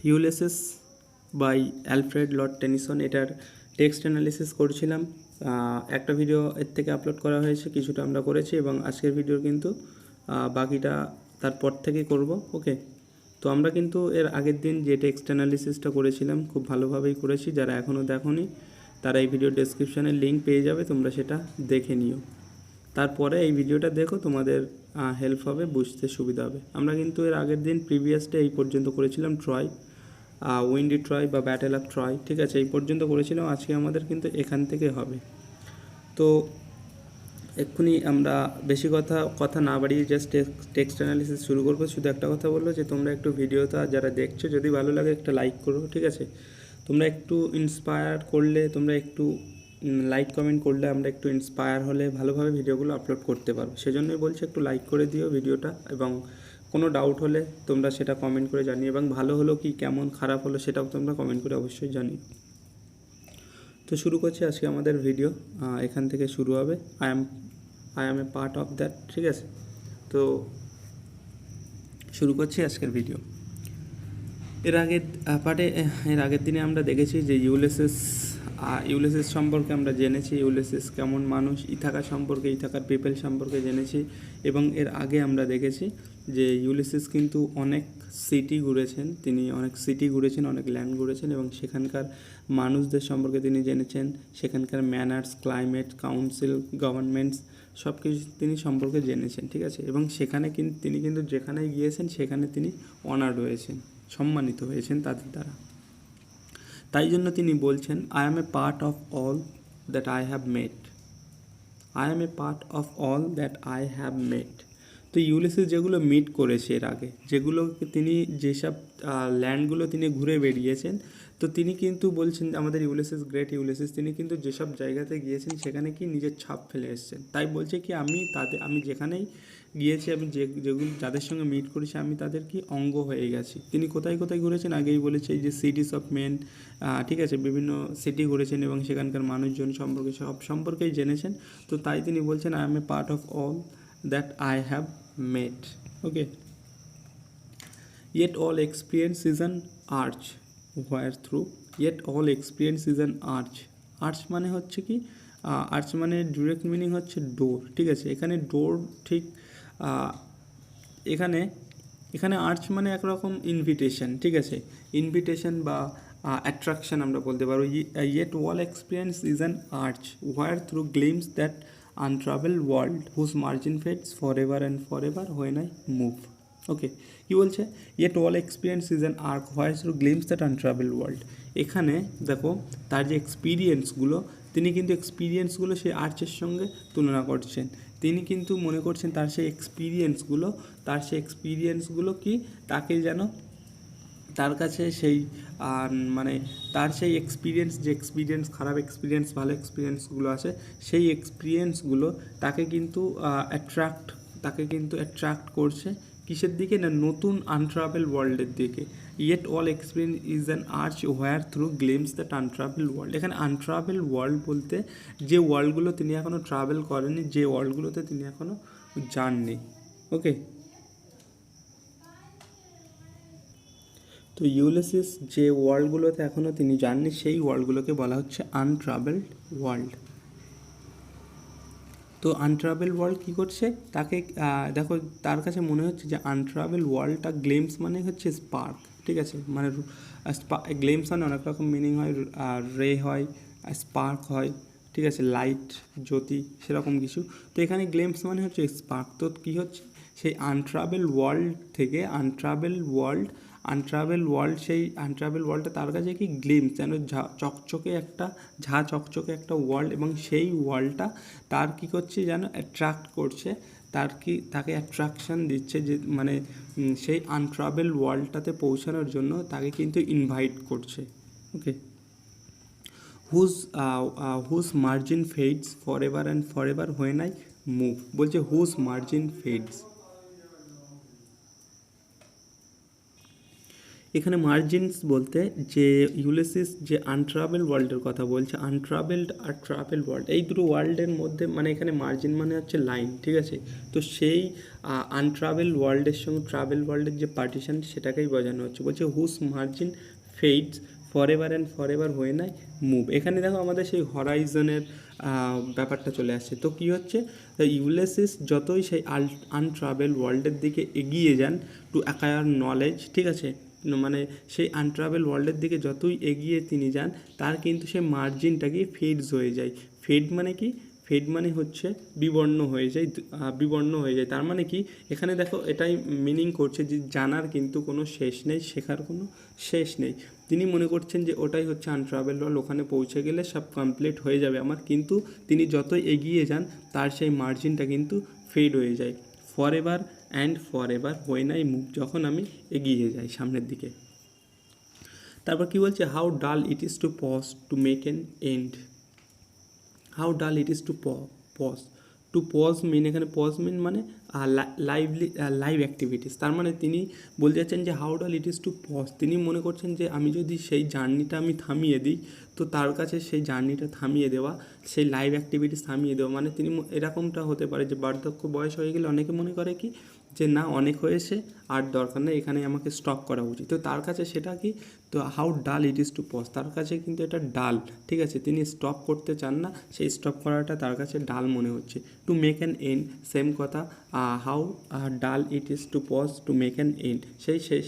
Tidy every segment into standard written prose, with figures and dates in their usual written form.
Ulysses by Alfred Lord Tennyson, এটার text analysis করছিলাম। একটা ভিডিও এর থেকে আপলোড করা হয়েছে, কিছুটা আমরা করেছি, এবং আজকের ভিডিও কিন্তু বাকিটা তারপর থেকেই করব। ওকে, তো আমরা কিন্তু এর আগের দিন যে টেক্সট অ্যানালিসিসটা করেছিলাম খুব ভালোভাবেই করেছি। যারা এখনও দেখোনি তারা এই ভিডিও ডেসক্রিপশানে লিঙ্ক পেয়ে যাবে, তোমরা সেটা দেখে নিও। তারপরে এই ভিডিওটা দেখো, তোমাদের হেল্প হবে, বুঝতে সুবিধা হবে। আমরা কিন্তু এর আগের দিন প্রিভিয়াস ডে এই পর্যন্ত করেছিলাম ট্রয়, উইন্ডি ট্রয় বা ব্যাটেল অফ ট্রয়, ঠিক আছে, এই পর্যন্ত করেছিলাম। আজকে আমাদের কিন্তু এখান থেকে হবে। তো এক্ষুনি আমরা বেশি কথা না বাড়িয়ে জাস্ট টেক্সট অ্যানালিসিস শুরু করবো। শুধু একটা কথা বলবো যে তোমরা একটু ভিডিওটা যারা দেখছো যদি ভালো লাগে একটা লাইক করো, ঠিক আছে। তোমরা একটু ইন্সপায়ার করলে, তোমরা একটু লাইক কমেন্ট করলে আমরা একটু ইন্সপায়ার হলে ভালোভাবে ভিডিওগুলো আপলোড করতে পারবো। সেজন্যই বলছি একটু লাইক করে দিও ভিডিওটা, এবং কোনো ডাউট হলে তোমরা সেটা কমেন্ট করে জানিও, এবং ভালো হলো কি কেমন খারাপ হলো সেটাও তোমরা কমেন্ট করে অবশ্যই জানিও। তো শুরু করছি আজকে আমাদের ভিডিও, এখান থেকে শুরু হবে। I am A part of that, ঠিক আছে। তো শুরু করছি আজকের ভিডিও। এর আগের দিনে আমরা দেখেছি যে ইউলিসিস সম্পর্কে আমরা জেনেছি, ইউলিসিস কেমন মানুষ, ইথাকা সম্পর্কে, ইথাকার পিপল সম্পর্কে জেনেছি। এবং এর আগে আমরা দেখেছি যে ইউলিসিস কিন্তু অনেক সিটি ঘুরেছেন, অনেক ল্যান্ড ঘুরেছেন, এবং সেখানকার মানুষদের সম্পর্কে তিনি জেনেছেন, সেখানকার ম্যানার্স, ক্লাইমেট, কাউন্সিল, গভর্নমেন্টস সব কিছু তিনি সম্পর্কে জেনেছেন, ঠিক আছে। এবং সেখানে তিনি কিন্তু যেখানে গিয়েছেন সেখানে তিনি অনার্ড হয়েছেন, সম্মানিত হয়েছেন তাদের দ্বারা। তাই জন্য তিনি বলছেন, I am A part of all that I have mate, I am A part of all that I have মেট। তো ইউলিসিস যেগুলো মিট করেছে এর আগে, যেগুলোকে তিনি যেসব ল্যান্ডগুলো তিনি ঘুরে বেরিয়েছেন, তো তিনি কিন্তু বলছেন আমাদের ইউলিসিস, গ্রেট ইউলিসিস, তিনি কিন্তু যেসব জায়গাতে গিয়েছেন সেখানে কি নিজের ছাপ ফেলে এসেছেন। তাই বলছে কি আমি যেখানেই গিয়েছি, আমি যেগুলো যাদের সঙ্গে মিট করেছি আমি তাদের কি অঙ্গ হয়ে গেছি। তিনি কোথায় কোথায় ঘুরেছেন আগেই বলেছে, এই যে সিটিস অফ মেন, ঠিক আছে, বিভিন্ন সিটি ঘুরেছেন এবং সেখানকার মানুষজন সম্পর্কে সব সম্পর্কেই জেনেছেন। তো তাই তিনি বলছেন, I M A part of all that I have mate. Okay, yet all experience is an arch where through, yet all experience is an arch. Arch মানে হচ্ছে কি, আর্চ মানে ডিরেক্ট মিনিং হচ্ছে ডোর, ঠিক আছে। এখানে ডোর ঠিক এখানে আর্চ মানে একরকম ইনভিটেশন, ঠিক আছে, ইনভিটেশন বা অ্যাট্রাকশন আমরা বলতে পারবো। yet all experience is an arch where through gleams that untraveled world whose margin fades forever and forever when I move. Okay, কী বলছে, yet all experience is an arch where through gleams that untravelled world. এখানে দেখো তার যে এক্সপিরিয়েন্সগুলো, তিনি কিন্তু এক্সপিরিয়েন্সগুলো সেই আর্চের সঙ্গে তুলনা করছেন। তিনি কিন্তু মনে করছেন তার সেই এক্সপিরিয়েন্সগুলো কি তাকে যেন তার কাছে সেই মানে তার সেই এক্সপিরিয়েন্স, খারাপ এক্সপিরিয়েন্স, ভালো এক্সপিরিয়েন্সগুলো আছে, সেই এক্সপিরিয়েন্সগুলো তাকে কিন্তু অ্যাট্রাক্ট করছে কিসের দিকে না, নতুন আনট্রাভেল ওয়ার্ল্ডের দিকে। Yet all experience is an arch where through gleams that untravelled world. এখানে আনট্রাভেল ওয়ার্ল্ড বলতে যে ওয়ার্ল্ডগুলো তিনি এখনও ট্রাভেল করেননি, যে ওয়ার্ল্ডগুলোতে তিনি এখনও যাননি। ওকে, তো ইউলিসিস যে ওয়ার্ল্ডগুলোতে এখনও তিনি যাননি সেই ওয়ার্ল্ডগুলোকে বলা হচ্ছে আনট্রাভেলড ওয়ার্ল্ড। তো আনট্রাভেল ওয়ার্ল্ড কী করছে, তাকে দেখো তার কাছে মনে হচ্ছে যে আনট্রাভেল ওয়ার্ল্ডটা গ্লেমস মানে হচ্ছে স্পার্ক, ঠিক আছে, মানে গ্লেমস মানে অনেক রকম মিনিং হয়, রে হয়, স্পার্ক হয়, ঠিক আছে, লাইট, জ্যোতি, সেরকম কিছু। তো এখানে গ্লেমস মানে হচ্ছে স্পার্ক। তো কী হচ্ছে, সেই আনট্রাভেল ওয়ার্ল্ড থেকে আনট্রাভেল ওয়ার্ল্ড সেই আনট্রাভেল ওয়ার্ল্ডটা তার কাছে কি গ্লিমস, যেন চকচকে একটা ওয়ার্ল্ড, এবং সেই ওয়ার্ল্ডটা তার কী করছে যেন অ্যাট্রাক্ট করছে, তাকে অ্যাট্রাকশান দিচ্ছে, যে মানে সেই আনট্রাভেল ওয়ার্ল্ডটাতে পৌঁছানোর জন্য তাকে কিন্তু ইনভাইট করছে। Okay, whose margin fades for ever and for ever when I move. বলছে হুজ মার্জিন ফেডস, এখানে মার্জিনস বলতে যে ইউলিসিস যে আনট্রাভেল ওয়ার্ল্ডের কথা বলছে, আনট্রাভেলড আর ট্রাভেল ওয়ার্ল্ড, এই দুটো ওয়ার্ল্ডের মধ্যে মানে এখানে মার্জিন মানে হচ্ছে লাইন, ঠিক আছে। তো সেই আনট্রাভেল ওয়ার্ল্ডের সঙ্গে ট্রাভেল ওয়ার্ল্ডের যে পার্টিশন সেটাকেই বোঝানো হচ্ছে। বলছে হুস margin fades for ever and for ever হয়ে নাই মুভ। এখানে দেখো আমাদের সেই হরাইজনের ব্যাপারটা চলে আসছে। তো কী হচ্ছে, ইউলিসিস যতই সেই আনট্রাভেল ওয়ার্ল্ডের দিকে এগিয়ে যান টু অ্যাকায়ার নলেজ, ঠিক আছে, মানে সেই আনট্রাভেল ওয়ার্ল্ডের দিকে যতই এগিয়ে তিনি যান তার কিন্তু সেই মার্জিনটাকে ফেডস হয়ে যায়। ফেড মানে কি, ফেড মানে হচ্ছে বিবর্ণ হয়ে যায়, বিবর্ণ হয়ে যায়। তার মানে কি, এখানে দেখো এটাই মিনিং করছে যে জানার কিন্তু কোনো শেষ নেই, শেখার কোনো শেষ নেই। তিনি মনে করছেন যে ওটাই হচ্ছে আনট্রাভেল ওয়ার্ল্ড, ওখানে পৌঁছে গেলে সব কমপ্লিট হয়ে যাবে আমার, কিন্তু তিনি যতই এগিয়ে যান তার সেই মার্জিনটা কিন্তু ফেড হয়ে যায়। For ever and for ever when I move, যখন আমি এগিয়ে যাই সামনের দিকে। তারপর কি বলছে, how dull it is to pause to make an end. How dull it is to pause, to pause mean, এখানে পজ মিন মানে লাইভ অ্যাক্টিভিটিস। তার মানে তিনি বলতে চাচ্ছেন যে how dull it is to pause, তিনি মনে করছেন যে আমি যদি সেই জার্নিটা আমি থামিয়ে দিই, তো তার কাছে সেই জার্নিটা থামিয়ে দেওয়া, সেই লাইভ অ্যাক্টিভিটিস থামিয়ে দেওয়া, মানে তিনি এরকমটা হতে পারে যে বার্ধক্য বয়স হয়ে গেলে অনেকে মনে করে কি যে না অনেক হয়েছে আর দরকার নেই, এখানে আমাকে স্টপ করা উচিত। তো তার কাছে সেটা কি, তো how dull it is to pause, তার কাছে কিন্তু এটা ডাল, ঠিক আছে, তিনি স্টপ করতে চান না, সেই স্টপ করাটা তার কাছে ডাল মনে হচ্ছে। To make an end, same কথা, how dull it is to pause to make an end,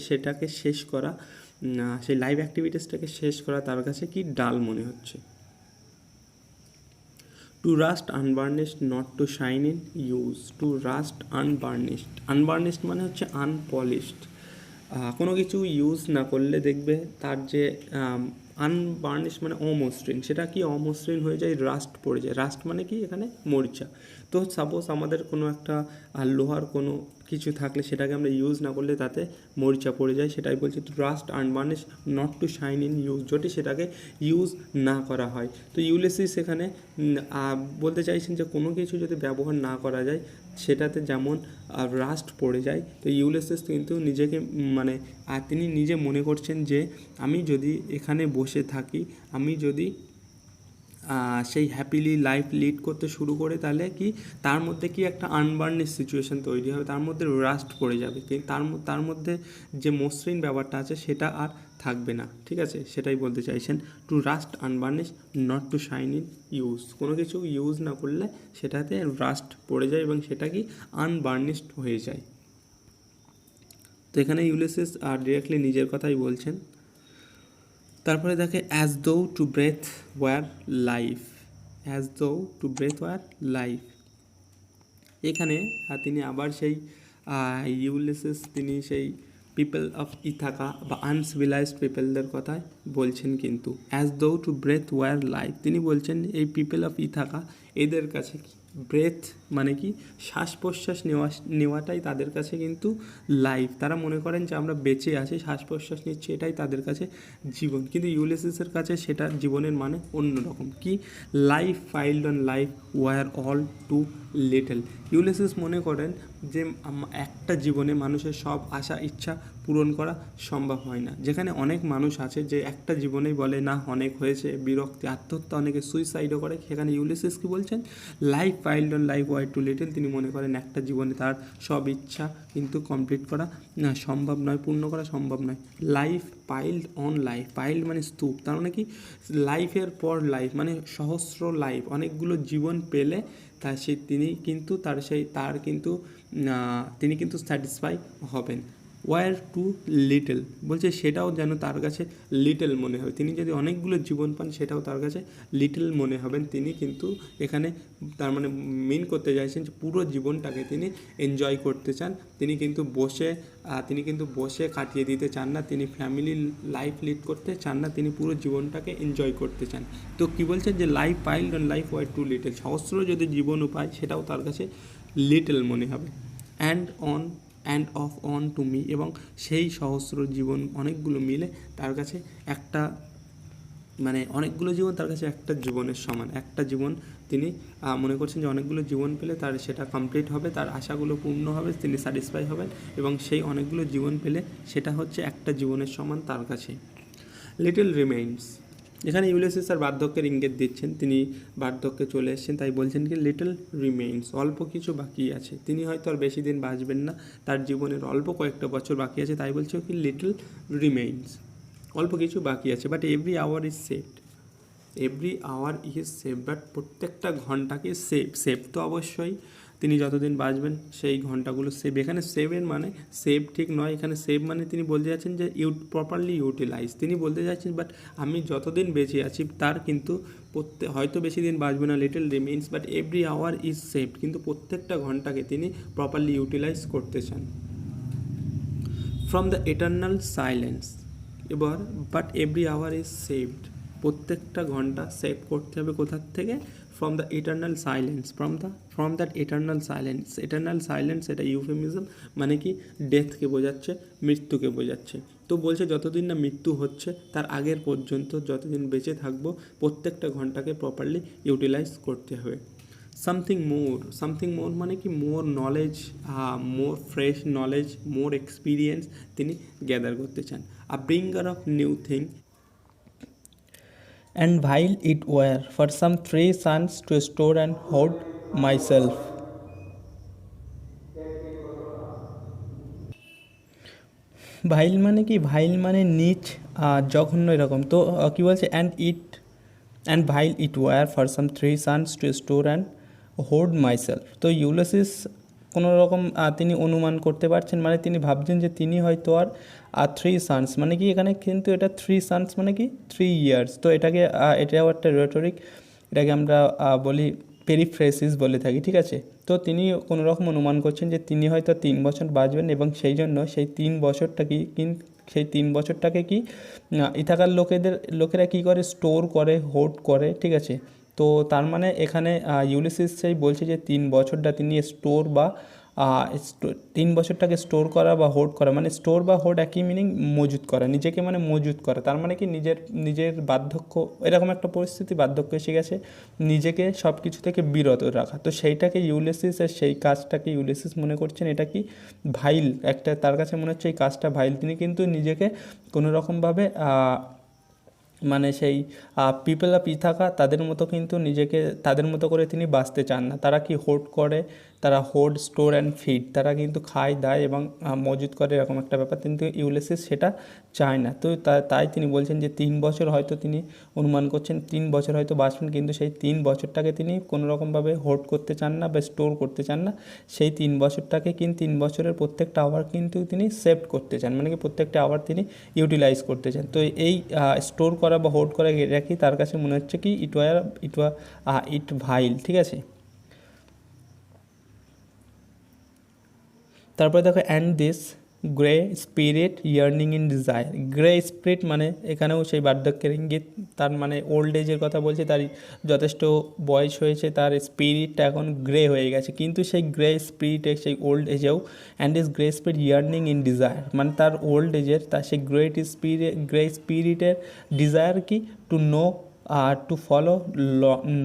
সেটাকে শেষ করা, সেই লাইভ অ্যাক্টিভিটিসটাকে শেষ করা তার কাছে কি ডাল মনে হচ্ছে। To rust unburnished not to shine in use, to rust unburnished, unburnished মানে হচ্ছে আনপলিশড, কোনো কিছু ইউজ না করলে দেখবে তার যে আনবার্নিশ মানে অমসৃণ, সেটা কি অমসৃণ হয়ে যায়, রাস্ট পড়ে যায়। রাস্ট মানে কি এখানে মরিচা। তো সাপোজ আমাদের কোনো একটা লোহার কোনো কিছু থাকলে সেটাকে আমরা ইউজ না করলে তাতে মরিচা পড়ে যায়, সেটাই বলছি to rust unburnish not to shine in use, যদি সেটাকে ইউজ না করা হয়। তো ইউলিসিস এখানে বলতে চাইছেন যে কোনো কিছু যদি ব্যবহার না করা যায় সেটাতে যেমন রাস্ট পড়ে যায়। তো ইউলিসিস কিন্তু নিজেকে মানে তিনি নিজে মনে করছেন যে আমি যদি এখানে বসে থাকি, আমি যদি সেই হ্যাপিলি লাইফ লিড করতে শুরু করে, তাহলে কি তার মধ্যে কি একটা আনবার্নিশ সিচুয়েশন তৈরি হবে, তার মধ্যে রাস্ট পড়ে যাবে, কিন্তু তার মধ্যে যে মসৃণ ব্যাপারটা আছে সেটা আর থাকবে না, ঠিক আছে, সেটাই বলতে চাইছেন। To rust unburnish not to shine in use, কোনো কিছু ইউজ না করলে সেটাতে রাস্ট পড়ে যায় এবং সেটা কি আনবার্নিশড হয়ে যায়। তো এখানে ইউলিসিস ডিরেক্টলি নিজের কথাই বলছেন। তারপরে দেখে as though to breathe were life, as though to breathe were life, এখানে তিনি আবার সেই ইউলিসিস তিনি সেই পিপল অফ ইথাকা বা আনসিভিলাইজড পিপলদের কথায় বলছেন, কিন্তু as though to breathe were life, তিনি বলছেন এই পিপল অফ ইথাকা এদের কাছে ব্রেথ মানে কি শ্বাস প্রশ্বাস নেওয়াটাই তাদের কাছে কিন্তু লাইফ, তারা মনে করেন যে আমরা বেঁচে আছি, শ্বাস প্রশ্বাস নিচ্ছি, এটাই তাদের কাছে জীবন। কিন্তু ইউলিসিসের কাছে সেটা জীবনের মানে অন্যরকম। কি, life piled on life were all too little, Ulysses মনে করেন যে একটা জীবনে মানুষের সব আশা ইচ্ছা পূরণ করা সম্ভব হয় না। যেখানে অনেক মানুষ আছে যে একটা জীবনেই বলে না অনেক হয়েছে, বিরক্তি, আত্মহত্যা, অনেকে সুইসাইডও করে, সেখানে ইউলিসিস কি বলছেন, life piled on life were too little, তিনি মনে করেন একটা জীবনে তার সব ইচ্ছা কিন্তু কমপ্লিট করা সম্ভব নয়, পূর্ণ করা সম্ভব নয়। লাইফ পাইল্ড অন লাইফ, পাইল্ড মানে স্তূপ, তার মানে কি লাইফের পর লাইফ মানে সহস্র লাইফ, অনেকগুলো জীবন পেলে তার তিনি কিন্তু তিনি কিন্তু স্যাটিসফাই হবেন। ওয়ার টু লিটল বলছে সেটাও যেন তার কাছে লিটল মনে হয়, তিনি যদি অনেকগুলো জীবন পান সেটাও তার কাছে লিটল মনে হবেন। তিনি কিন্তু এখানে তার মানে মিন করতে চাইছেন যে পুরো জীবনটাকে তিনি এনজয় করতে চান, তিনি কিন্তু বসে কাটিয়ে দিতে চান না, তিনি ফ্যামিলি লাইফ লিড করতে চান না, তিনি পুরো জীবনটাকে এনজয় করতে চান। তো কী বলছেন যে life piled on life were too little, সহস্র যদি জীবন পায় সেটাও তার কাছে লিটল মনে হবে। And of on to me, এবং সেই সহস্র জীবন অনেকগুলো মিলে তার কাছে একটা মানে অনেকগুলো জীবন তার কাছে একটা জীবনের সমান। একটা জীবন তিনি মনে করছেন যে অনেকগুলো জীবন পেলে তার সেটা কমপ্লিট হবে, তার আশাগুলো পূর্ণ হবে, তিনি স্যাটিসফাই হবেন, এবং সেই অনেকগুলো জীবন পেলে সেটা হচ্ছে একটা জীবনের সমান তার কাছে। লিটল রিমেইন্স, এখানে ইউলিসিস আর বার্ধক্যের ইঙ্গিত দিচ্ছেন, তিনি বার্ধক্যে চলে এসেছেন, তাই বলছেন কি লিটল রিমেইন্স, অল্প কিছু বাকি আছে। তিনি হয়তো আর বেশি দিন বাঁচবেন না, তার জীবনের অল্প কয়েকটা বছর বাকি আছে, তাই বলছে কি লিটল রিমেইন্স, অল্প কিছু বাকি আছে। But every hour is saved, every hour is save, but প্রত্যেকটা ঘন্টাকে সেভ তো অবশ্যই, তিনি যতদিন বাঁচবেন সেই ঘন্টাগুলো সেভ। এখানে সেভের মানে সেভ ঠিক নয়, এখানে সেভ মানে তিনি বলতে যাচ্ছেন যে প্রপারলি ইউটিলাইজ, তিনি বলতে যাচ্ছেন বাট আমি যতদিন বেঁচে আছি তার কিন্তু হয়তো বেশি দিন বাঁচবে না, little remains, but every hour is saved, কিন্তু প্রত্যেকটা ঘন্টাকে তিনি প্রপারলি ইউটিলাইজ করতে চান। ফ্রম দ্য এটার্নাল সাইলেন্স, এবার but every hour is saved, প্রত্যেকটা ঘন্টা সেভ করতে হবে কোথার থেকে? From the eternal silence, from that eternal silence. Eternal silence এটা ইউফেমিজম, মানে কি ডেথকে বোঝাচ্ছে, মৃত্যুকে বোঝাচ্ছে। তো বলছে যতদিন না মৃত্যু হচ্ছে তার আগের পর্যন্ত যতদিন বেঁচে থাকবো প্রত্যেকটা ঘন্টাকে প্রপারলি ইউটিলাইজ করতে হবে। সামথিং মোর মানে কি more knowledge, more fresh knowledge, more experience তিনি গ্যাদার করতে চান। A bringer of new thing, And while it were for some 3 sons to store and hoard myself. ভাইল মানে কি? ভাইল মানে নিচ, জঘন্য এরকম। তো কী বলছে? And vile it were for some 3 sons to store and hoard myself. তো ইউলিসিস কোনো রকম তিনি অনুমান করতে পারছেন, মানে তিনি ভাবছেন যে তিনি হয়তো আর 3 sons মানে কি, এখানে কিন্তু এটা 3 sons মানে কি 3 years। তো এটাও একটা রেটরিক, এটাকে আমরা বলি পেরিফ্রেসিস বলে থাকি, ঠিক আছে। তো তিনি কোনো রকম অনুমান করছেন যে তিনি হয়তো 3 বছর বাঁচবেন, এবং সেই জন্য সেই 3 বছরটাকে কি ইথাকার লোকেরা কী করে? স্টোর করে, হোল্ড করে, ঠিক আছে। তো তার মানে এখানে ইউলিসিস সেই বলছে যে 3 বছরটা তিনি স্টোর বা 3 বছরটাকে স্টোর করা বা হোল্ড করা, মানে স্টোর বা হোল্ড একই মিনিং, মজুত করা, নিজেকে মানে মজুত করা। তার মানে কি নিজের বার্ধক্য, এরকম একটা পরিস্থিতি, বার্ধক্য এসে গেছে, নিজেকে সব কিছু থেকে বিরত রাখা। তো সেইটাকে ইউলিসিস, সেই কাজটাকে ইউলিসিস মনে করছেন এটা কি ভাইল, একটা তার কাছে মনে হচ্ছে এই কাজটা ভাইল। তিনি কিন্তু নিজেকে কোনো রকমভাবে মানে সেই পিপল অফ ইথাকা তাদের মতো কিন্তু নিজেকে তাদের মতো করে তিনি বাঁচতে চান না। তারা কি হোল্ড করে, তারা হোল্ড, স্টোর অ্যান্ড ফিড, তারা কিন্তু খায় দায় এবং মজুত করে, এরকম একটা ব্যাপার, কিন্তু ইউলিসিস সেটা চায় না। তো তাই তিনি বলছেন যে 3 বছর হয়তো তিনি অনুমান করছেন 3 বছর হয়তো বাঁচবেন, কিন্তু সেই 3 বছরটাকে তিনি কোনো রকমভাবে হোল্ড করতে চান না বা স্টোর করতে চান না। সেই 3 বছরটাকে কিন্তু 3 বছরের প্রত্যেকটা আওয়ার কিন্তু তিনি সেভ করতে চান, মানে কি প্রত্যেকটা আওয়ার তিনি ইউটিলাইজ করতে চান। তো এই স্টোর করা বা হোল্ড করা এটা কি তার কাছে মনে হচ্ছে কি ইট ভাইল, ঠিক আছে। তারপরে দেখো and this grey spirit yearning in desire. Grey spirit মানে এখানেও সেই বার্ধক্যের ইঙ্গিত, তার মানে ওল্ড এজের কথা বলছে, তার যথেষ্ট বয়স হয়েছে, তার স্পিরিটটা এখন গ্রে হয়ে গেছে, কিন্তু সেই গ্রে স্পিরিটে সেই ওল্ড এজেও and this grey spirit yearning in desire, মানে তার ওল্ড এজের তার সেই গ্রে স্পিরিটের ডিজায়ার কি to know to follow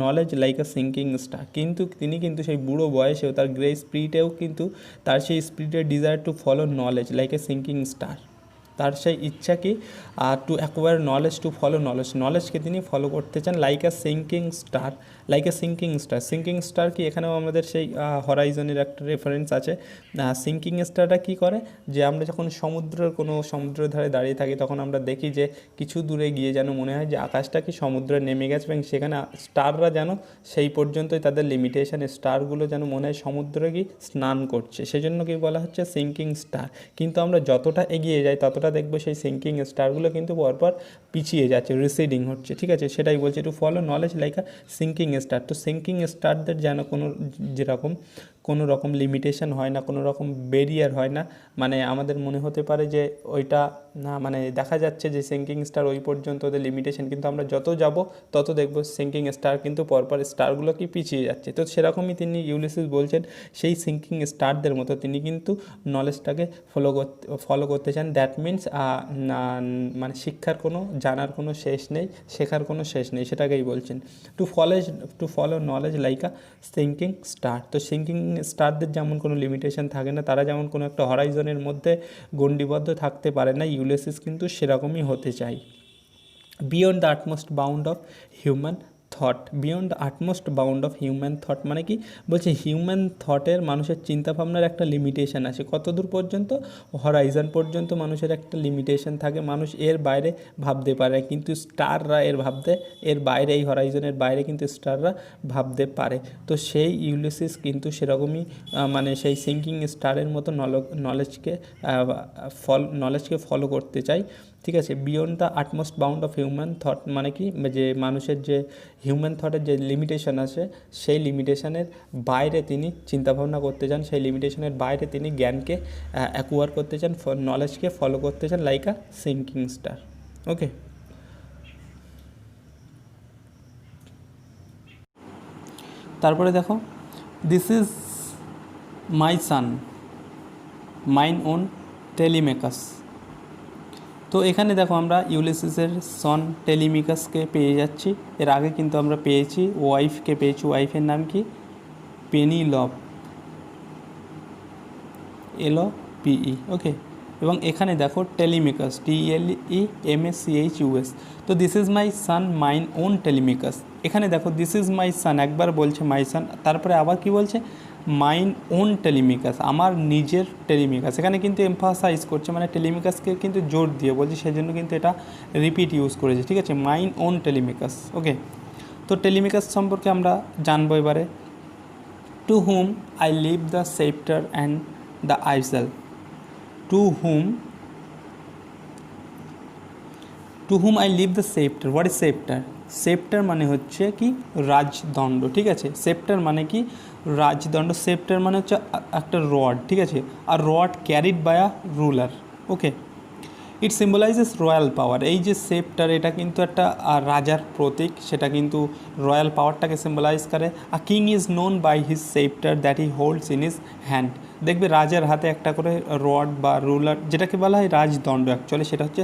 knowledge like a sinking star. কিন্তু তিনি কিন্তু সেই বুড়ো বয়সেও তার গ্রে স্পিরিটেও কিন্তু তার সেই স্পিরিটের desire to follow knowledge like a sinking star, তার সেই ইচ্ছা কি to acquire knowledge, to follow নলেজকে তিনি ফলো করতে চান লাইক আ সিঙ্কিং স্টার কি এখানেও আমাদের সেই হরাইজনের একটা রেফারেন্স আছে। সিঙ্কিং স্টারটা কী করে, যে আমরা যখন সমুদ্রের ধারে দাঁড়িয়ে থাকি তখন আমরা দেখি যে কিছু দূরে গিয়ে যেন মনে হয় যে আকাশটা কি সমুদ্রে নেমে গেছে, এবং সেখানে স্টাররা যেন সেই পর্যন্তই তাদের লিমিটেশন, স্টারগুলো যেন মনে হয় সমুদ্রে কি স্নান করছে, সেজন্য কি বলা হচ্ছে সিঙ্কিং স্টার। কিন্তু আমরা যতটা এগিয়ে যাই ততটা দেখবো সেই সিঙ্কিং স্টারগুলো কিন্তু পরপর পিছিয়ে যাচ্ছে, রিসিডিং হচ্ছে, ঠিক আছে। সেটাই বলছে two follow knowledge like a sinking star. তো সিঙ্কিং স্টারদের যেন কোনো রকম লিমিটেশন হয় না, কোনো রকম ব্যারিয়ার হয় না, মানে আমাদের মনে হতে পারে যে ওইটা না মানে দেখা যাচ্ছে যে সিঙ্কিং স্টার ওই পর্যন্ত ওদের লিমিটেশন, কিন্তু আমরা যত যাব তত দেখব সিঙ্কিং স্টার কিন্তু পরপর স্টারগুলো কি পিছিয়ে যাচ্ছে। তো সেরকমই তিনি ইউলিসিস বলছেন সেই সিঙ্কিং স্টারদের মতো তিনি কিন্তু নলেজটাকে ফলো করতে চান। দ্যাট মিনস মানে শিক্ষার কোনো জানার কোনো শেষ নেই, শেখার কোনো শেষ নেই, সেটাকেই বলছেন। Two follow knowledge like a sinking star. তো সিঙ্কিং স্টারদের যেমন কোনো লিমিটেশন থাকে না, তারা যেমন কোনো একটা হরাইজনের মধ্যে গণ্ডিবদ্ধ থাকতে পারে না, ইউলিসিস কিন্তু সেরকমই হতে চায়। Beyond the utmost bound of human thought. Beyond the utmost bound of human thought মানে কি বলছে, হিউম্যান থটের মানুষের চিন্তাভাবনার একটা লিমিটেশন আছে। কত দূর পর্যন্ত? হরাইজন পর্যন্ত মানুষের একটা লিমিটেশন থাকে, মানুষ এর বাইরে ভাবতে পারে, কিন্তু স্টাররা এর বাইরে, এই হরাইজনের বাইরে কিন্তু স্টাররা ভাবতে পারে। তো সেই ইউলিসিস কিন্তু সেরকমই মানে সেই সিঙ্কিং স্টারের মতো নলেজকে ফলো করতে চাই, ঠিক আছে। Beyond the utmost bound of human thought মানে কি, যে মানুষের যে হিউম্যান থটের যে লিমিটেশন আছে সেই লিমিটেশনের বাইরে তিনি চিন্তাভাবনা করতে চান, সেই লিমিটেশনের বাইরে তিনি জ্ঞানকে অ্যাকোয়ার করতে চান, নলেজকে ফলো করতে চান like a sinking star. Okay, তারপরে দেখো, this is my son mine own Telemachus. তো এখানে দেখো আমরা ইউলিসিসের সন টেলিমিকাসকে পেয়ে যাচ্ছি। এর আগে কিন্তু আমরা পেয়েছি ওয়াইফকে পেয়েছি, ওয়াইফের নাম কি? পেনিলপ, LOPE। ওকে, এবং এখানে দেখো টেলিমিকাস, TLEMACHUS। তো this is my son mine on টেলিমিকাস। এখানে দেখো দিস ইজ মাই সান, একবার বলছে মাই সান, তারপরে আবার কি বলছে? মাইন ওন টেলিমিকাস, আমার নিজের টেলিমিকাস। এখানে কিন্তু এমফাসাইজ করছে, মানে টেলিমিকাসকে কিন্তু জোর দিয়ে বলছে, সেজন্য কিন্তু এটা রিপিট ইউজ করেছে, ঠিক আছে, মাইন ওন টেলিমিকাস। ওকে, তো টেলিমিকাস সম্পর্কে আমরা জানবো এবারে। To hmm I leave the sceptre and the isle. To hmm I leave the sceptre. What is sceptre? Sceptre মানে হচ্ছে কি রাজদণ্ড, ঠিক আছে। সেপ্টার মানে কি রাজদণ্ড। সেপ্টার মানে হচ্ছে একটা রড, ঠিক আছে, আর rod carried by a ruler. Okay, it symbolizes royal power. এই যে সেপ্টার, এটা কিন্তু একটা রাজার প্রতীক, সেটা কিন্তু রয়্যাল পাওয়ারটাকে সিম্বলাইজ করে। A king is known by his sceptre that he holds in his hand. দেখবে রাজার হাতে একটা করে রড বা রুলার, যেটাকে বলা হয় রাজদণ্ড, অ্যাকচুয়ালি সেটা হচ্ছে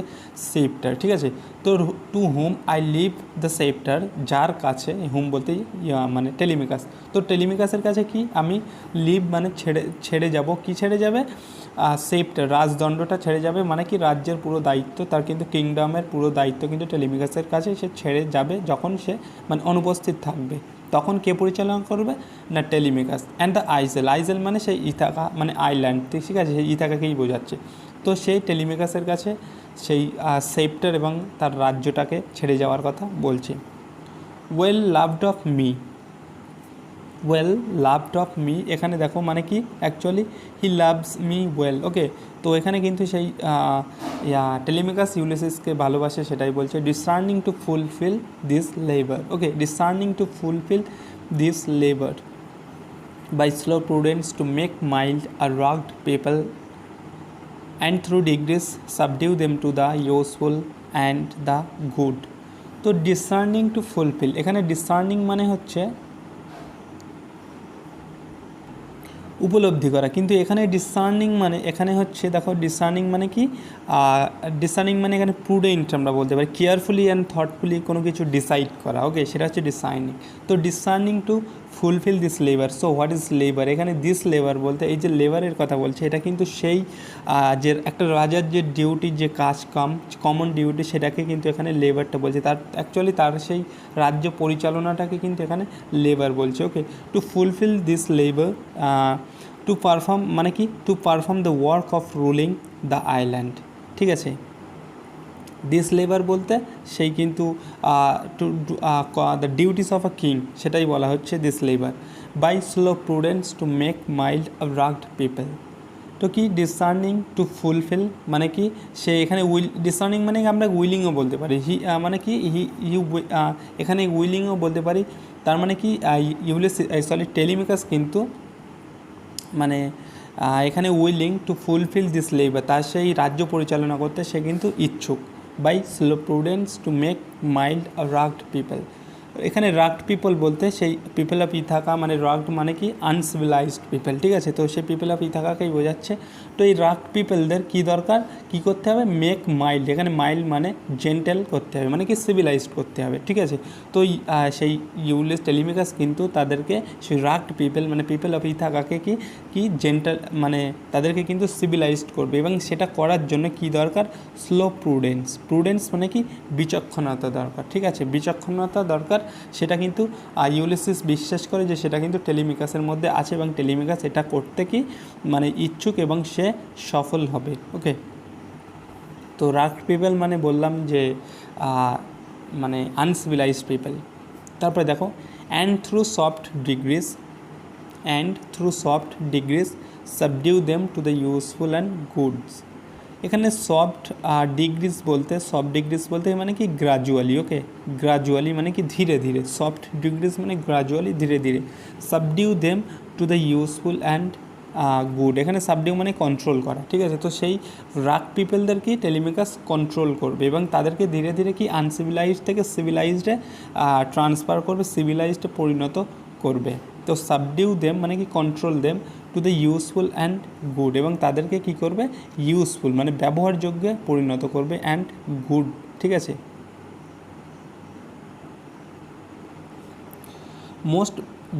সেপ্টার, ঠিক আছে। তো to hmm I leave the sceptre, যার কাছে, হুম বলতে মানে টেলিমিকাস। তো টেলিমিকাসের কাছে কি আমি লিভ মানে ছেড়ে যাব, কি ছেড়ে যাবে? সেপ্টার, রাজদণ্ডটা ছেড়ে যাবে, মানে কি রাজ্যের পুরো দায়িত্ব, তার কিন্তু কিংডমের পুরো দায়িত্ব কিন্তু টেলিমিকাসের কাছে সে ছেড়ে যাবে, যখন সে মানে অনুপস্থিত থাকবে, তখন কে পরিচালনা করবে? না টেলিমিকাস। অ্যান্ড দ্য আইসেল, আইসেল মানে সেই ইথাকা মানে আইল্যান্ড, ঠিক আছে, সেই ইথাকাকেই বোঝাচ্ছে। তো সেই টেলিমিকাসের কাছে সেই সেপ্টার এবং তার রাজ্যটাকে ছেড়ে যাওয়ার কথা বলছে। Well loved of me, well loved of me, এখানে দেখো মানে কি actually he loves me well. Okay, তো এখানে কিন্তু সেই টেলিমিকাস ইউলিসিসকে ভালোবাসে, সেটাই বলছে। Discerning to fulfil this labour. Okay, discerning to fulfil this labour by slow prudence to make mild or rugged people and through degrees subdue them to the useful and the good. তো discerning to fulfil, এখানে ডিসার্নিং মানে হচ্ছে উপলব্ধি করা, কিন্তু এখানে ডিসার্নিং মানে এখানে হচ্ছে দেখো ডিসার্নিং মানে কি, ডিসার্নিং মানে এখানে প্রুডেন্ট আমরা বলতে পারি, কেয়ারফুলি অ্যান্ড থটফুলি কোনো কিছু ডিসাইড করা। ওকে, সেটা হচ্ছে ডিসার্নিং। তো discerning to fulfil this labour. So what is labour? এখানে দিস লেবার বলতে এই যে লেবারের কথা বলছে, এটা কিন্তু সেই যে একটা রাজার যে ডিউটি, যে কাজ কমন ডিউটি, সেটাকে কিন্তু এখানে লেবারটা বলছে, তার অ্যাকচুয়ালি তার সেই রাজ্য পরিচালনাটাকে কিন্তু এখানে লেবার বলছে। Okay, to fulfil this labour, to perform মানে কি to perform the work of ruling the island, ঠিক আছে। দিস লেবার বলতে সেই কিন্তু to the duties of a king, সেটাই বলা হচ্ছে this labour. By slow prudence to make mild rugged people. তো কি ডিসার্নিং টু ফুলফিল মানে কি সে এখানে ডিসার্নিং মানে আমরা উইলিংও বলতে পারি, মানে কি এখানে উইলিংও বলতে পারি। তার মানে কি টেলিমিকাস কিন্তু মানে এখানে willing to fulfil this labour, তার সেই রাজ্য পরিচালনা করতে সে কিন্তু ইচ্ছুক। By slow prudence to make mild rugged people, এখানে রাগড পিপল বলতে সেই পিপল অফ ইথাকা, মানে রাগড মানে কি আনসিভিলাইজড পিপল, ঠিক আছে, তো সেই পিপল অফ ইথাকাকেই বোঝাচ্ছে। তো এই রাগড পিপলদের কী দরকার, কী করতে হবে, মেক মাইল্ড, এখানে মাইল্ড মানে জেন্টেল করতে হবে, মানে কি সিভিলাইজড করতে হবে, ঠিক আছে। তো সেই ইউলিস টেলিমিকাস কিন্তু তাদেরকে সেই রাগড পিপল মানে পিপল অফ ইথাকাকে কি জেন্টাল মানে তাদেরকে কিন্তু সিভিলাইজড করবে, এবং সেটা করার জন্য কি দরকার, স্লো প্রুডেন্স, প্রুডেন্স মানে কি বিচক্ষণতা দরকার, ঠিক আছে, বিচক্ষণতা দরকার। সেটা কিন্তু ইউলিসিস বিশ্বাস করে যে সেটা কিন্তু টেলিমিকাসের মধ্যে আছে, এবং টেলিমিকাস এটা করতে কি মানে ইচ্ছুক এবং সে সফল হবে। ওকে, তো রাগড পিপল মানে বললাম যে মানে আনসিভিলাইজড পিপল। তারপরে দেখো, and through soft degrees subdue them to the useful and goods. এখানে সফট ডিগ্রিজ বলতে মানে কি গ্রাজুয়ালি, ওকে, গ্রাজুয়ালি মানে কি ধীরে ধীরে, সফট ডিগ্রিজ মানে গ্রাজুয়ালি ধীরে ধীরে, subdue them to the useful and good, এখানে সাবডিউ মানে কন্ট্রোল করা, ঠিক আছে। তো সেই রাগ পিপলদেরকেই টেলিমিকাস কন্ট্রোল করবে, এবং তাদেরকে ধীরে ধীরে কি আনসিভিলাইজড থেকে সিভিলাইজডে ট্রান্সফার করবে, সিভিলাইজডে পরিণত করবে। তো সাবডিউ দেম মানে কি control them to the useful and good, এবং তাদেরকে কি করবে, ইউজফুল মানে ব্যবহারযোগ্যে পরিণত করবে, অ্যান্ড গুড, ঠিক আছে। মোস্ট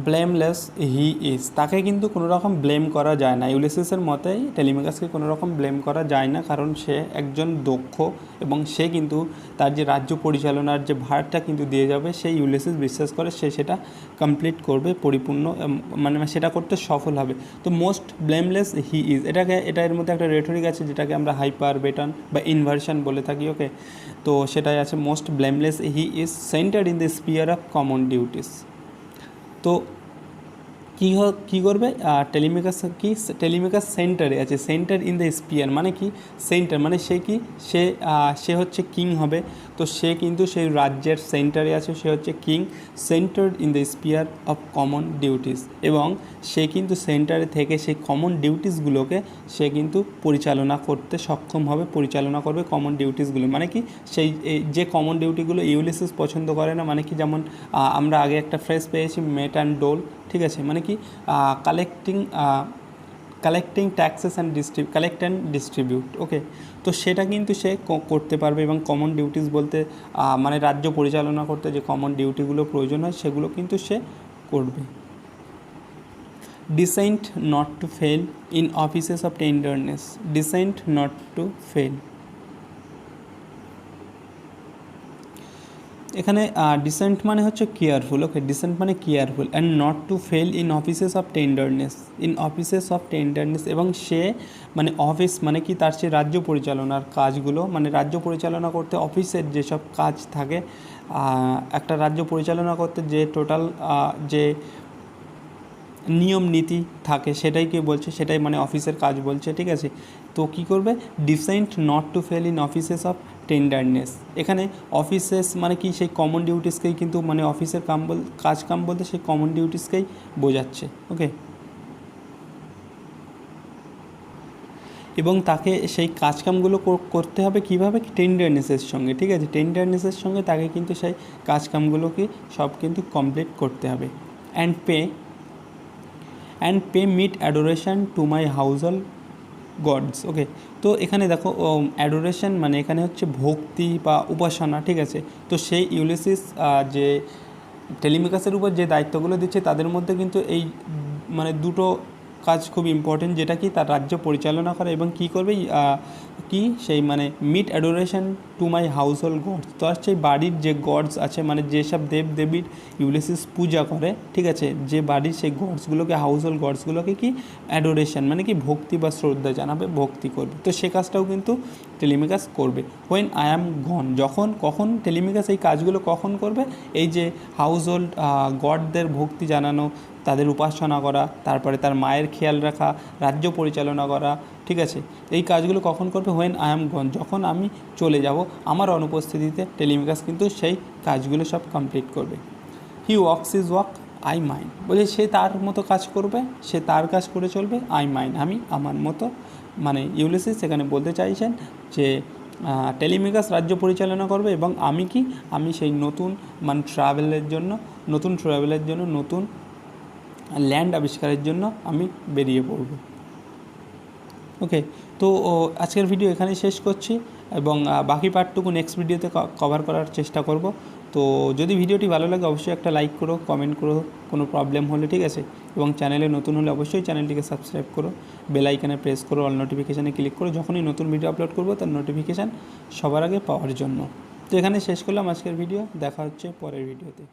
ব্লেমলেস হি ইজ, তাকে কিন্তু কোনো রকম ব্লেম করা যায় না, ইউলিসিসের মতেই টেলিমিকাসকে কোনো রকম ব্লেম করা যায় না, কারণ সে একজন দক্ষ, এবং সে কিন্তু তার যে রাজ্য পরিচালনার যে ভারটা কিন্তু দিয়ে যাবে, সেই ইউলিসিস বিশ্বাস করে সে সেটা কমপ্লিট করবে পরিপূর্ণ, মানে সেটা করতে সফল হবে। তো মোস্ট ব্লেমলেস হি ইজ, এটা এর মধ্যে একটা রেটরিক আছে যেটাকে আমরা হাইপার বেটন বা ইনভার্সন বলে থাকি, ওকে, তো সেটাই আছে most blameless he is centred in the spear of common duties. তো কী করবে, টেলিমিকাস সেন্টারে আছে, সেন্টার ইন দ্য স্পিয়ার মানে কি, সেন্টার মানে সে হচ্ছে কিং হবে, তো সে কিন্তু সেই রাজ্যের সেন্টারে আছে, সে হচ্ছে king, centred in the spear of common duties, এবং সে কিন্তু সেন্টারে থেকে সেই কমন ডিউটিসগুলোকে সে কিন্তু পরিচালনা করতে সক্ষম হবে, পরিচালনা করবে কমন ডিউটিসগুলো, মানে কি সেই যে কমন ডিউটিগুলো ইউলিসিস পছন্দ করে না, মানে কি যেমন আমরা আগে একটা ফ্রেজ পেয়েছি মেট অ্যান্ড ডোল, ঠিক আছে, মানে কি collecting taxes and collect and distribute, okay, তো সেটা কিন্তু সে করতে পারবে, এবং কমন ডিউটিস বলতে মানে রাজ্য পরিচালনা করতে যে কমন ডিউটিগুলো প্রয়োজন হয় সেগুলো কিন্তু সে করবে। Decent not to fail in offices of tenderness, decent not to fail, এখানে ডিসেন্ট মানে হচ্ছে কেয়ারফুল, ওকে, ডিসেন্ট মানে careful, and not to fail in offices of tenderness, এবং সে মানে অফিস মানে কি তার সে রাজ্য পরিচালনার কাজগুলো, মানে রাজ্য পরিচালনা করতে অফিসের যেসব কাজ থাকে, একটা রাজ্য পরিচালনা করতে যে টোটাল যে নিয়ম নীতি থাকে সেটাইকে বলছে, সেটাই মানে অফিসের কাজ বলছে, ঠিক আছে। তো কী করবে, decent not to fail in offices of tenderness, এখানে অফিসেস মানে কি সেই কমন ডিউটিসকেই কিন্তু মানে অফিসের কাম বলতে সেই কমন ডিউটিসকেই বোঝাচ্ছে, ওকে, এবং তাকে সেই কাজকামগুলো করতে হবে কীভাবে, টেন্ডারনেসের সঙ্গে, ঠিক আছে, টেন্ডারনেসের সঙ্গে তাকে কিন্তু সেই কাজকামগুলোকে সব কিন্তু কমপ্লিট করতে হবে। And pay meet adoration to my household gods, okay, তো এখানে দেখো অ্যাডোরেশন মানে এখানে হচ্ছে ভক্তি বা উপাসনা, ঠিক আছে। তো সেই ইউলিসিস যে টেলিমিকাসের উপর যে দায়িত্বগুলো দিচ্ছে তাদের মধ্যে কিন্তু এই মানে দুটো কাজ খুব ইম্পর্টেন্ট, যেটা কি তার রাজ্য পরিচালনা করে, এবং কী করবে কি সেই মানে meet adoration to my household gods, তো আর সেই বাড়ির যে গডস আছে মানে যেসব দেবদেবীর ইউলিসিস পূজা করে, ঠিক আছে, যে বাড়ির সেই গডসগুলোকে হাউসহোল্ড গডসগুলোকে কি অ্যাডোরেশন মানে কি ভক্তি বা শ্রদ্ধা জানাবে, ভক্তি করবে, তো সে কাজটাও কিন্তু টেলিমিকাস করবে। হোয়েন আই অ্যাম গন, কখন টেলিমিকাস এই কাজগুলো কখন করবে, এই যে হাউসহোল্ড গডদের ভক্তি জানানো, তাদের উপাসনা করা, তারপরে তার মায়ের খেয়াল রাখা, রাজ্য পরিচালনা করা, ঠিক আছে, এই কাজগুলো কখন করবে, হোয়েন আই অ্যাম গন, যখন আমি চলে যাব, আমার অনুপস্থিতিতে টেলিমিকাস কিন্তু সেই কাজগুলো সব কমপ্লিট করবে। He works his work I mine, বলে সে তার মতো কাজ করবে, সে তার কাজ করে চলবে, আই মাইন, আমি আমার মতো। মানে ইউলিসিস সেখানে বলতে চাইছেন যে টেলিমেকাস রাজ্য পরিচালনা করবে এবং আমি কি, আমি সেই নতুন মানে ট্রাভেলের জন্য, নতুন ল্যান্ড আবিষ্কারের জন্য আমি বেরিয়ে পড়ব। ওকে, তো আজকের ভিডিও এখানেই শেষ করছি এবং বাকি পার্টটুকু নেক্সট ভিডিওতে কভার করার চেষ্টা করব। তো যদি ভিডিওটি ভালো লাগে অবশ্যই একটা লাইক করো, কমেন্ট করো কোনো প্রবলেম হলে, ঠিক আছে। এবং চ্যানেলে নতুন হলে অবশ্যই চ্যানেলটিকে সাবস্ক্রাইব করো, বেল আইকনে প্রেস করো, অল নোটিফিকেশানে ক্লিক করো, যখনই নতুন ভিডিও আপলোড করবো তার নোটিফিকেশান সবার আগে পাওয়ার জন্য। তো এখানে শেষ করলাম আজকের ভিডিও, দেখা হচ্ছে পরের ভিডিওতে।